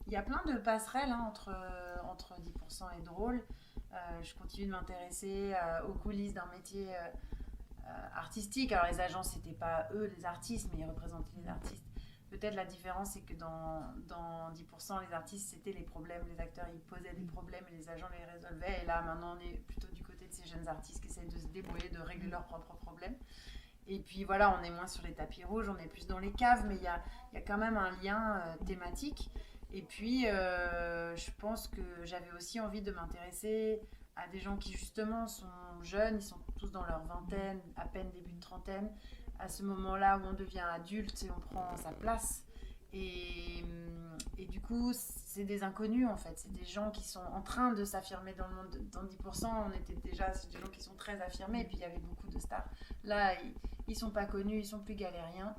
Il y a plein de passerelles hein, entre 10% et Drôle. Je continue de m'intéresser aux coulisses d'un métier artistique. Alors les agents, c'était pas eux les artistes, mais ils représentaient les artistes. Peut-être la différence, c'est que dans 10%, les artistes, c'était les problèmes. Les acteurs, ils posaient des problèmes et les agents les résolvaient. Et là, maintenant, on est plutôt du côté de ces jeunes artistes qui essayent de se débrouiller, de régler leurs propres problèmes. Et puis voilà, on est moins sur les tapis rouges, on est plus dans les caves, mais il y a quand même un lien thématique. Et puis, je pense que j'avais aussi envie de m'intéresser à des gens qui justement sont jeunes, ils sont tous dans leur vingtaine, à peine début de trentaine, à ce moment-là où on devient adulte et on prend sa place. Et du coup, c'est des inconnus en fait. C'est des gens qui sont en train de s'affirmer dans le monde. Dans 10%, on était déjà, c'est des gens qui sont très affirmés. Et puis il y avait beaucoup de stars. Là, ils sont pas connus, ils sont plus galériens.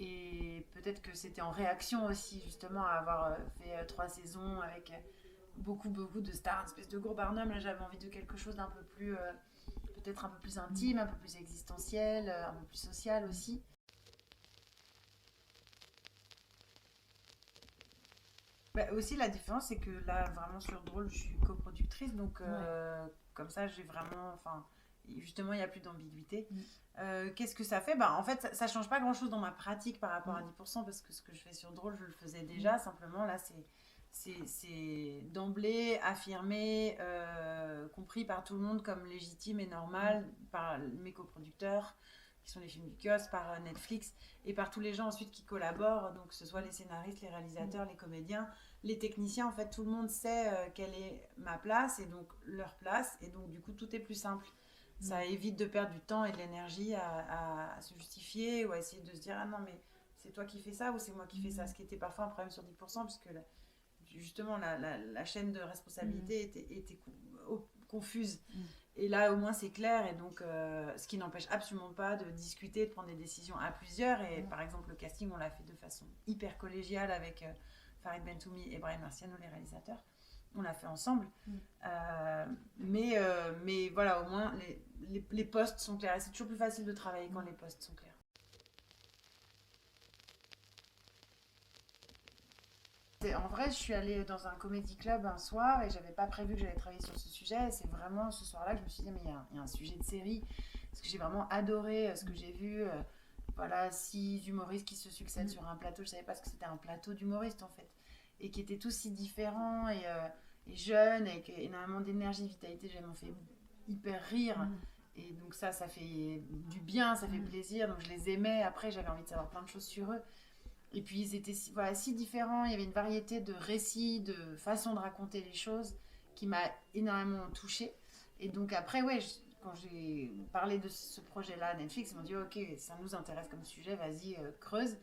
Et peut-être que c'était en réaction aussi, justement, à avoir fait 3 saisons avec beaucoup de stars, une espèce de gros Barnum. Là, j'avais envie de quelque chose d'un peu plus, peut-être un peu plus intime, un peu plus existentiel, un peu plus social aussi. Bah, aussi, la différence, c'est que là, vraiment sur Drôle, je suis coproductrice, donc comme ça, j'ai vraiment. Enfin, justement, il n'y a plus d'ambiguïté. Qu'est-ce que ça fait bah, en fait, ça ne change pas grand-chose dans ma pratique par rapport à 10%, parce que ce que je fais sur Drôle, je le faisais déjà. Simplement, là, c'est d'emblée affirmé, compris par tout le monde comme légitime et normal, par mes coproducteurs, qui sont les films du kiosque, par Netflix, et par tous les gens ensuite qui collaborent, donc que ce soit les scénaristes, les réalisateurs, les comédiens, les techniciens. En fait, tout le monde sait quelle est ma place et donc leur place, et donc du coup, tout est plus simple. Ça évite de perdre du temps et de l'énergie à se justifier ou à essayer de se dire ah non mais c'est toi qui fais ça ou c'est moi qui fais ça, ce qui était parfois un problème sur 10% puisque justement la chaîne de responsabilité était confuse. Et là au moins c'est clair, et donc ce qui n'empêche absolument pas de discuter, de prendre des décisions à plusieurs. Et par exemple le casting on l'a fait de façon hyper collégiale avec Farid Bentoumi et Brian Marciano, les réalisateurs. On l'a fait ensemble. Mais voilà, au moins les postes sont clairs. Et c'est toujours plus facile de travailler quand les postes sont clairs. En vrai, je suis allée dans un comédie club un soir et j'avais pas prévu que j'allais travailler sur ce sujet. Et c'est vraiment ce soir-là que je me suis dit, mais il y a un sujet de série. Parce que j'ai vraiment adoré ce que j'ai vu. Voilà, 6 humoristes qui se succèdent sur un plateau. Je savais pas ce que c'était un plateau d'humoristes en fait. Et qui étaient tous si différents et jeunes, avec énormément d'énergie, de vitalité. J'ai vraiment fait hyper rire. Et donc ça fait du bien, ça fait plaisir. Donc je les aimais. Après, j'avais envie de savoir plein de choses sur eux. Et puis ils étaient voilà, si différents, il y avait une variété de récits, de façons de raconter les choses qui m'a énormément touchée. Et donc après, ouais, quand j'ai parlé de ce projet-là à Netflix, ils m'ont dit ok, ça nous intéresse comme sujet, vas-y, creuse.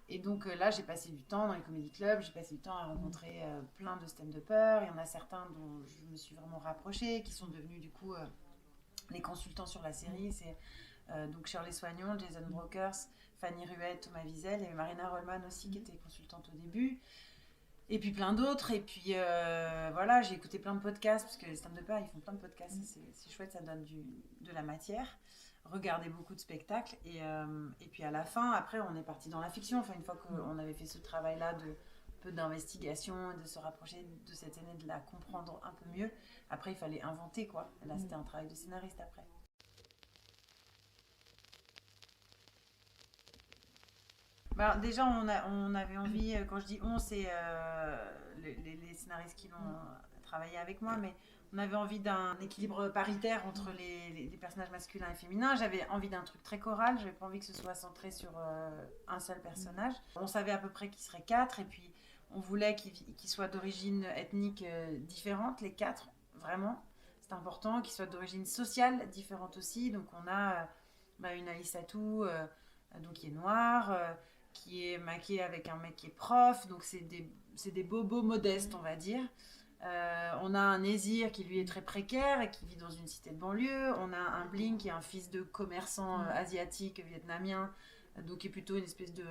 Et donc là, j'ai passé du temps dans les comédie clubs, j'ai passé du temps à rencontrer plein de stand-uppers. Il y en a certains dont je me suis vraiment rapprochée, qui sont devenus du coup les consultants sur la série. C'est donc Shirley Soignon, Jason Brokers, Fanny Ruette, Thomas Wiesel, et Marina Rollman aussi qui était consultante au début. Et puis plein d'autres. Et puis voilà, j'ai écouté plein de podcasts, parce que les stand-uppers, ils font plein de podcasts. C'est chouette, ça donne de la matière. Regarder beaucoup de spectacles. Et puis à la fin, après, on est parti dans la fiction. Enfin, une fois qu'on avait fait ce travail-là de peu d'investigation, de se rapprocher de cette scène et de la comprendre un peu mieux. Après, il fallait inventer, quoi. Là, c'était un travail de scénariste après. Bah, déjà, on avait envie, quand je dis on, c'est les scénaristes qui l'ont travaillé avec moi, mais on avait envie d'un équilibre paritaire entre les personnages masculins et féminins. J'avais envie d'un truc très choral, j'avais pas envie que ce soit centré sur un seul personnage. On savait à peu près qu'ils seraient quatre, et puis on voulait qu'ils soient d'origine ethnique différente, les quatre, vraiment. C'est important, qu'ils soient d'origine sociale différente aussi. Donc on a une Alice Atou, donc qui est noire, qui est maquillée avec un mec qui est prof, donc c'est des bobos modestes, on va dire. On a un Nésir qui lui est très précaire et qui vit dans une cité de banlieue. On a un Bling qui est un fils de commerçant asiatique vietnamien, donc qui est plutôt une espèce de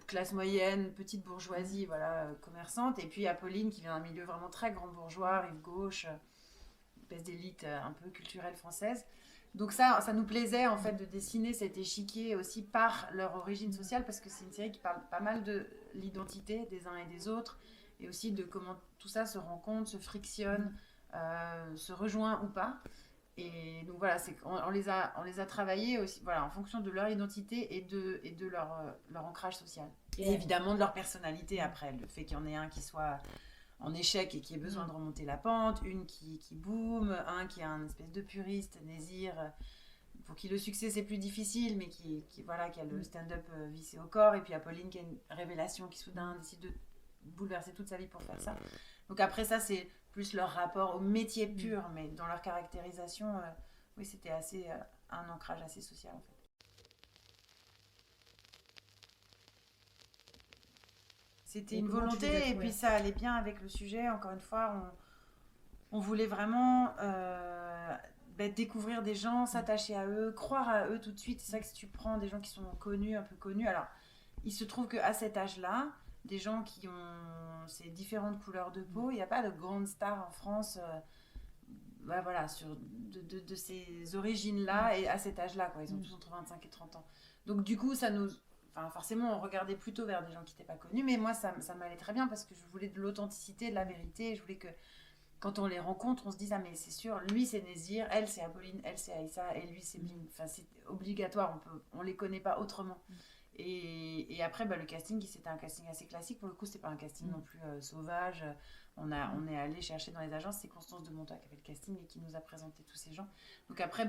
classe moyenne, petite bourgeoisie, voilà, commerçante. Et puis Apolline qui vient d'un milieu vraiment très grand bourgeois, rive gauche, une espèce d'élite un peu culturelle française. Donc ça nous plaisait en fait de dessiner cet échiquier aussi par leur origine sociale, parce que c'est une série qui parle pas mal de l'identité des uns et des autres, et aussi de comment tout ça se rencontre, se frictionne, se rejoint ou pas. Et donc voilà, on les a travaillés aussi, voilà, en fonction de leur identité et de leur ancrage social. Et évidemment de leur personnalité après, le fait qu'il y en ait un qui soit en échec et qui ait besoin de remonter la pente, une qui boom, un qui a un espèce de puriste, désir, pour qui le succès c'est plus difficile, mais voilà, qui a le stand-up vissé au corps, et puis Apolline qui a une révélation qui soudain décide de bouleverser toute sa vie pour faire ça. Donc après ça, c'est plus leur rapport au métier pur, mais dans leur caractérisation, oui, c'était assez un ancrage assez social en fait. C'était une volonté et puis ça allait bien avec le sujet. Encore une fois, on voulait vraiment découvrir des gens, s'attacher à eux, croire à eux tout de suite. C'est vrai que si tu prends des gens qui sont connus, un peu connus, alors il se trouve qu'à cet âge-là, des gens qui ont ces différentes couleurs de peau, il n'y a pas de grandes stars en France voilà, de ces origines-là et à cet âge-là. Quoi. Ils ont tous entre 25 et 30 ans. Donc du coup, ça nous... Enfin, forcément, on regardait plutôt vers des gens qui n'étaient pas connus, mais moi, ça m'allait très bien parce que je voulais de l'authenticité, de la vérité. Je voulais que quand on les rencontre, on se dise, ah mais c'est sûr, lui c'est Nézir, elle c'est Apolline, elle c'est Aïssa, et lui c'est Blim. Enfin, c'est obligatoire, on les connaît pas autrement. Et après, le casting, c'était un casting assez classique. Pour le coup, c'était pas un casting non plus sauvage. On est allé chercher dans les agences, c'est Constance de Montois qui a fait le casting et qui nous a présenté tous ces gens. Donc après,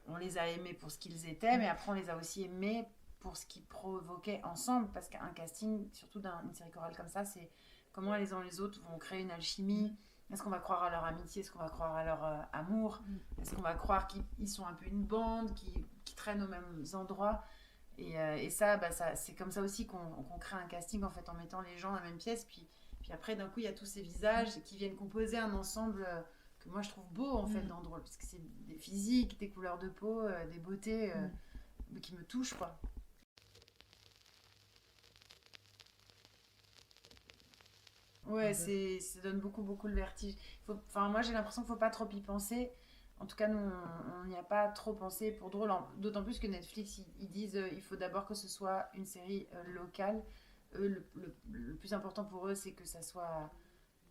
on les a aimés pour ce qu'ils étaient, mais après on les a aussi aimés pour ce qu'ils provoquaient ensemble, parce qu'un casting, surtout d'une série chorale comme ça, c'est comment les uns les autres vont créer une alchimie. Est-ce qu'on va croire à leur amitié? Est-ce qu'on va croire à leur amour? Est-ce qu'on va croire qu'ils sont un peu une bande, qui traînent aux mêmes endroits? Et ça, c'est comme ça aussi qu'on crée un casting, en fait, en mettant les gens dans la même pièce. Puis après, d'un coup, il y a tous ces visages qui viennent composer un ensemble que moi, je trouve beau, en fait, dans Drôle. Parce que c'est des physiques, des couleurs de peau, des beautés qui me touchent, quoi. Ouais, ça donne beaucoup, beaucoup le vertige. Moi, j'ai l'impression qu'il ne faut pas trop y penser. En tout cas, nous, on n'y a pas trop pensé pour Drôle. D'autant plus que Netflix, ils disent il faut d'abord que ce soit une série locale. Eux, le plus important pour eux, c'est que ça soit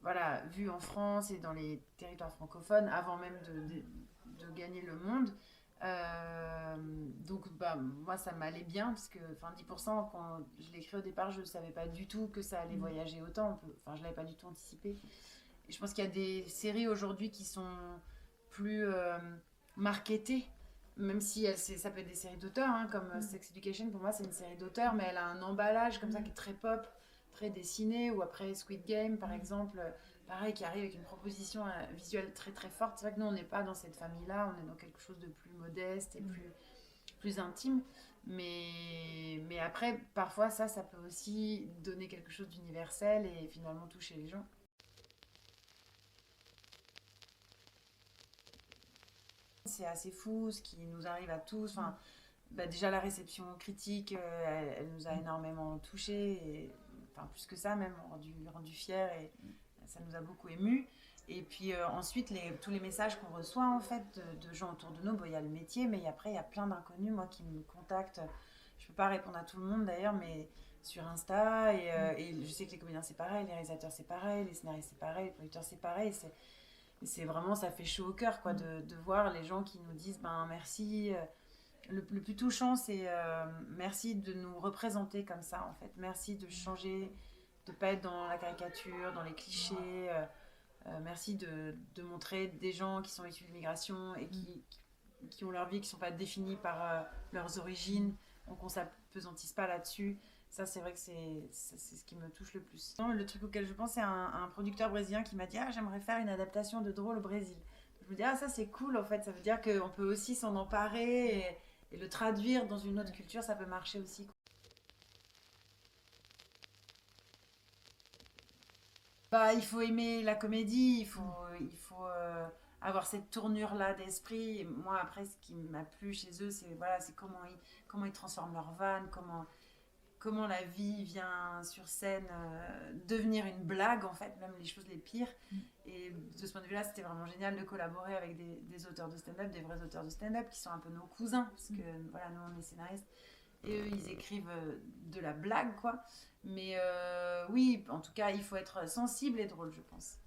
voilà, vu en France et dans les territoires francophones avant même de gagner le monde. Donc moi ça m'allait bien parce que 10% quand je l'ai écrit au départ je ne savais pas du tout que ça allait voyager autant, je l'avais pas du tout anticipé. Et je pense qu'il y a des séries aujourd'hui qui sont plus marketées, même si ça peut être des séries d'auteurs comme Sex Education. Pour moi c'est une série d'auteurs, mais elle a un emballage comme ça qui est très pop, très dessiné. Ou après Squid Game par exemple, pareil, qui arrive avec une proposition visuelle très très forte. C'est vrai que nous on n'est pas dans cette famille là, on est dans quelque chose de plus modeste et plus intime, mais après parfois ça peut aussi donner quelque chose d'universel et finalement toucher les gens. C'est assez fou ce qui nous arrive à tous. Déjà la réception critique, elle nous a énormément touchés, et plus que ça même, rendu fiers, et ça nous a beaucoup émus. Et puis ensuite, tous les messages qu'on reçoit en fait de gens autour de nous, il y a le métier, mais après il y a plein d'inconnus moi qui me contactent. Je peux pas répondre à tout le monde d'ailleurs, mais sur Insta, et je sais que les comédiens c'est pareil, les réalisateurs c'est pareil, les scénaristes c'est pareil, les producteurs c'est pareil. C'est vraiment, ça fait chaud au cœur quoi, de voir les gens qui nous disent merci. Le plus touchant, c'est merci de nous représenter comme ça en fait. Merci de changer, de pas être dans la caricature, dans les clichés. Merci de montrer des gens qui sont issus de l'immigration et qui ont leur vie, qui ne sont pas définis par leurs origines. Donc on ne s'apesantisse pas là-dessus. Ça, c'est vrai que c'est ce qui me touche le plus. Le truc auquel je pense, c'est un producteur brésilien qui m'a dit j'aimerais faire une adaptation de Drôle au Brésil. Je me dis ça c'est cool en fait. Ça veut dire qu'on peut aussi s'en emparer et le traduire dans une autre culture, ça peut marcher aussi. Il faut aimer la comédie, il faut avoir cette tournure-là d'esprit. Et moi, après, ce qui m'a plu chez eux, c'est comment ils transforment leur vanne, comment la vie vient sur scène devenir une blague, en fait, même les choses les pires. Et de ce point de vue-là, c'était vraiment génial de collaborer avec des auteurs de stand-up, des vrais auteurs de stand-up, qui sont un peu nos cousins, parce que voilà, nous, on est scénaristes. et eux ils écrivent de la blague quoi. Mais oui, en tout cas, il faut être sensible et drôle, je pense.